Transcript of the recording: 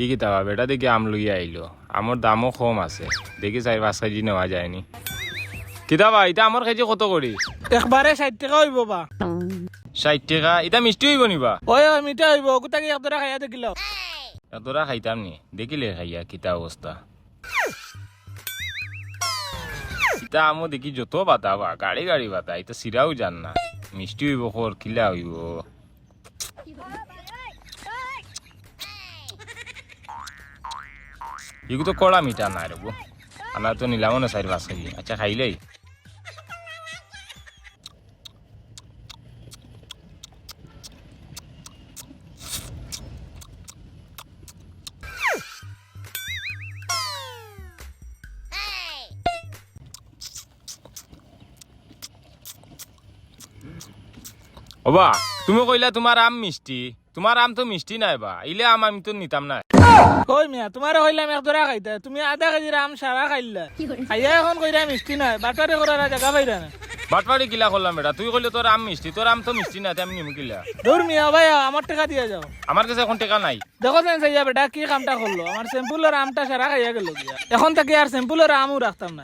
ই কিতাবা বেটা দেখি আম লইয়া আইলো, আমার দামও কম আছে, দেখি 4-5 কেজি নেওয়া যায়নি। কিতাবা এটা আমার কেজি কত করি? একবারে 60 টাকা হইব বা। 60 টাকা। এটা মিষ্টি হইব নিবা? ওই মিঠা হইব, গোটাকে একদরা খাইয়া দেখিল। এতটা খাইতাম নি, দেখিলে খাইয়া কিতা অবস্থা। ইতা আমও দেখি যত বাতাবা, গাড়ি গাড়ি বাতা, এটা সিরাও জান না মিষ্টি হইব খর কিলা হইব। এগুলো তো কড়া মিঠা না রেবো, আমরা তো নিলাম না 4-5 কেজি। আচ্ছা খাইলেই ওবা, তুমি কইলা তোমার আম মিষ্টি, তোমার আম তো মিষ্টি নাই বা, ইলে আম আমি তো নিতাম না। কই মিয়া তোমার হইলাম একদরা খাইতে, তুমি আধা কেজির আম সারা খাইলা, খাইয়া এখন কইরা মিষ্টি নাই, বাটারে করার জায়গা পাইরা না। বাটবাড়ি কিলা করলাম বেটা, তুই কইলে তোর আম মিষ্টি, তোর আম তো মিষ্টি না, আমি নিমু কিলা? দূর মিয়া ভাই, আমার টাকা দিয়ে যাও। আমার কাছে এখন টাকা নাই। দেখো যেন সাইয়া বেটা কি কামটা করলো, আমার স্যাম্পুলের আমটা সারা খাইয়া গেল গিয়া, এখন থেকে আর স্যাম্পুলের আমও রাখতাম না।